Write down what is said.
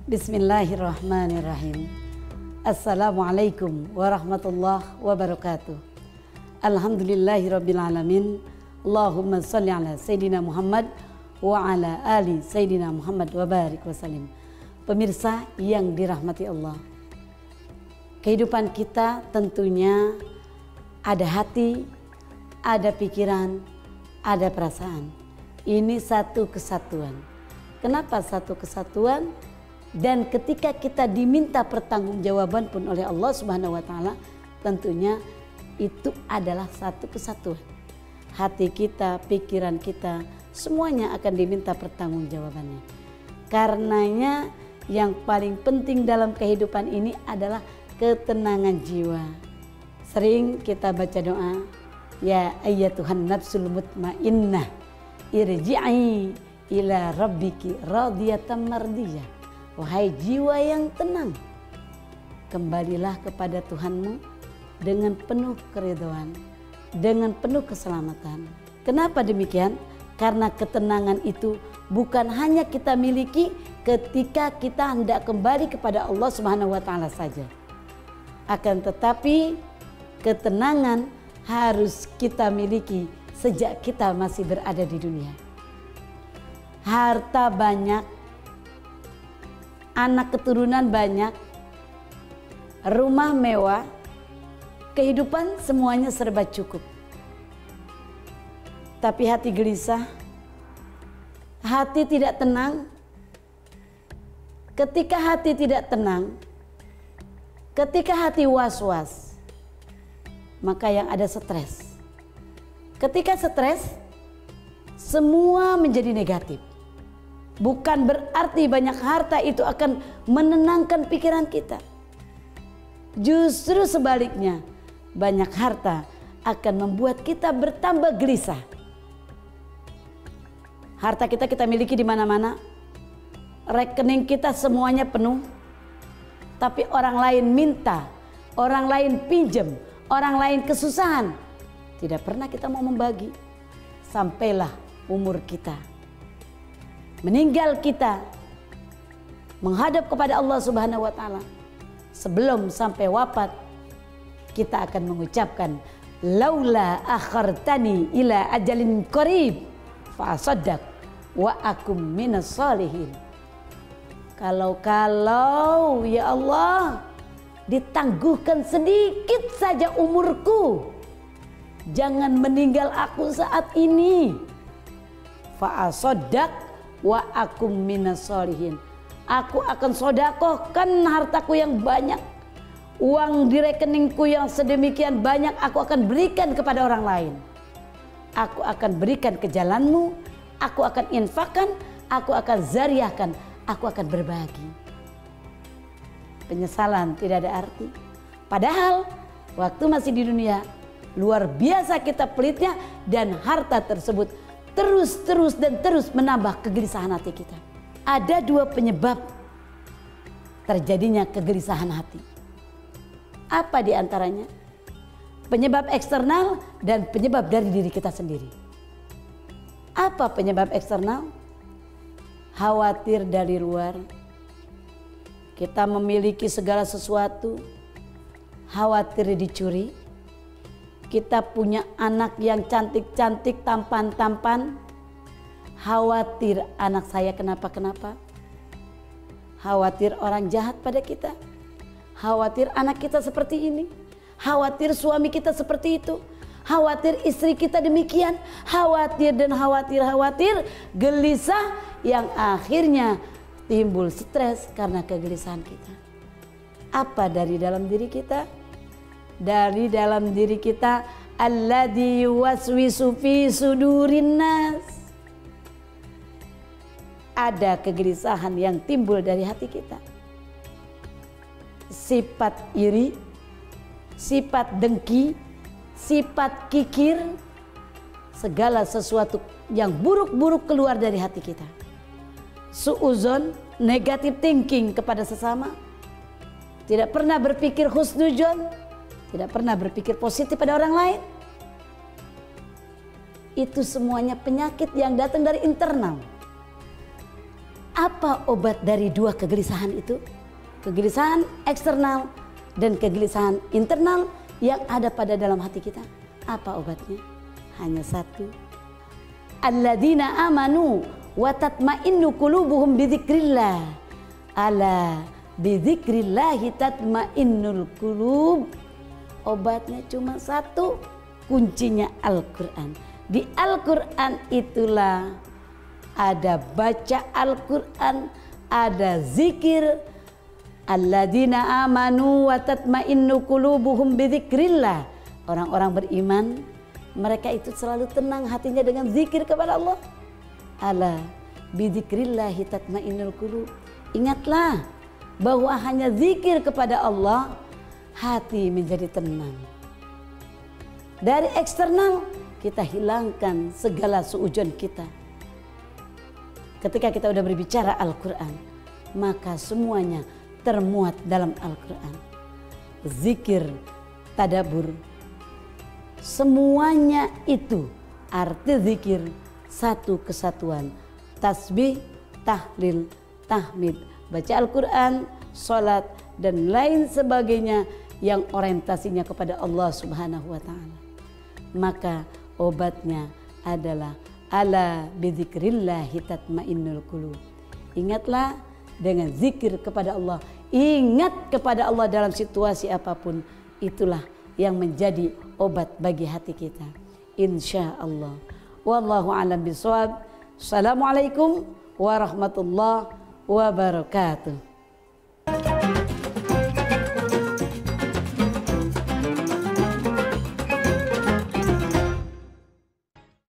Bismillahirrahmanirrahim. Assalamualaikum warahmatullahi wabarakatuh. Alhamdulillahirabbil alamin. Allahumma shalli ala Sayyidina Muhammad wa ala ali Sayyidina Muhammad wa barik wasallim. Pemirsa yang dirahmati Allah, kehidupan kita tentunya ada hati, ada pikiran, ada perasaan. Ini satu kesatuan. Kenapa satu kesatuan? Dan ketika kita diminta pertanggungjawaban pun oleh Allah Subhanahu wa taala, tentunya itu adalah satu kesatuan. Hati kita, pikiran kita, semuanya akan diminta pertanggungjawabannya. Karenanya yang paling penting dalam kehidupan ini adalah ketenangan jiwa. Sering kita baca doa, ya ayyatuhan nafsul mutmainnah, irji'i ila rabbiki radiyatan mardiyah. Wahai jiwa yang tenang, kembalilah kepada Tuhanmu dengan penuh keridhaan, dengan penuh keselamatan. Kenapa demikian? Karena ketenangan itu bukan hanya kita miliki ketika kita hendak kembali kepada Allah Subhanahu wa taala saja. Akan tetapi ketenangan harus kita miliki sejak kita masih berada di dunia. Harta banyak, anak keturunan banyak, rumah mewah, kehidupan semuanya serba cukup. Tapi hati gelisah, hati tidak tenang. Ketika hati tidak tenang, ketika hati was-was, maka yang ada stres. Ketika stres, semua menjadi negatif. Bukan berarti banyak harta itu akan menenangkan pikiran kita. Justru sebaliknya, banyak harta akan membuat kita bertambah gelisah. Harta kita miliki di mana-mana. Rekening kita semuanya penuh. Tapi orang lain minta, orang lain pinjam, orang lain kesusahan. Tidak pernah kita mau membagi. Sampailah umur kita, meninggal kita, menghadap kepada Allah Subhanahu wa taala. Sebelum sampai wafat, kita akan mengucapkan laula akhartani ila ajalin qarib fa asaddaq wa akum minas sholihin. Kalau ya Allah, ditangguhkan sedikit saja umurku, jangan meninggal aku saat ini, fa asaddaq wa akum minas sholihin. Aku akan sodakohkan hartaku yang banyak, uang di rekeningku yang sedemikian banyak aku akan berikan kepada orang lain. Aku akan berikan ke jalanmu, aku akan infakkan, aku akan zariahkan, aku akan berbagi. Penyesalan tidak ada arti. Padahal waktu masih di dunia luar biasa kita pelitnya, dan harta tersebut terus menambah kegelisahan hati kita. Ada dua penyebab terjadinya kegelisahan hati. Apa di antaranya? Penyebab eksternal dan penyebab dari diri kita sendiri. Apa penyebab eksternal? Khawatir dari luar. Kita memiliki segala sesuatu, khawatir dicuri. Kita punya anak yang cantik-cantik, tampan-tampan, khawatir anak saya kenapa-kenapa. Khawatir orang jahat pada kita. Khawatir anak kita seperti ini. Khawatir suami kita seperti itu. Khawatir istri kita demikian. Khawatir dan khawatir, gelisah yang akhirnya timbul stres karena kegelisahan kita. Apa dari dalam diri kita? Dari dalam diri kita, alladzi yuwaswisu fi sudurin nas. Ada kegelisahan yang timbul dari hati kita. Sifat iri, sifat dengki, sifat kikir, segala sesuatu yang buruk-buruk keluar dari hati kita. Suuzon, negative thinking kepada sesama. Tidak pernah berpikir husnuzon, tidak pernah berpikir positif pada orang lain. Itu semuanya penyakit yang datang dari internal. Apa obat dari dua kegelisahan itu? Kegelisahan eksternal dan kegelisahan internal yang ada pada dalam hati kita. Apa obatnya? Hanya satu. Alladzina amanu wa tatma'innu qulubuhum bidzikrillah. Ala bidzikrillahi tatma'innul qulub. Obatnya cuma satu, kuncinya Al-Quran. Di Al-Quran itulah ada baca Al-Quran, ada zikir. Alladzina amanu wa tatma'innu qulubuhum bidzikrillah. Orang-orang beriman, mereka itu selalu tenang hatinya dengan zikir kepada Allah. Ala bidzikrillahi tatma'innul qulub. Ingatlah bahwa hanya zikir kepada Allah hati menjadi tenang. Dari eksternal kita hilangkan segala suudzon kita. Ketika kita sudah berbicara Al-Quran, maka semuanya termuat dalam Al-Quran. Zikir, tadabur, semuanya itu arti zikir satu kesatuan. Tasbih, tahlil, tahmid, baca Al-Quran, sholat, dan lain sebagainya yang orientasinya kepada Allah Subhanahu wa Ta'ala. Maka obatnya adalah ala bidzikrillahi tatmainnul qulub. Ingatlah dengan zikir kepada Allah. Ingat kepada Allah dalam situasi apapun. Itulah yang menjadi obat bagi hati kita, insya Allah. Wallahu a'lam bishawab. Assalamualaikum warahmatullahi wabarakatuh.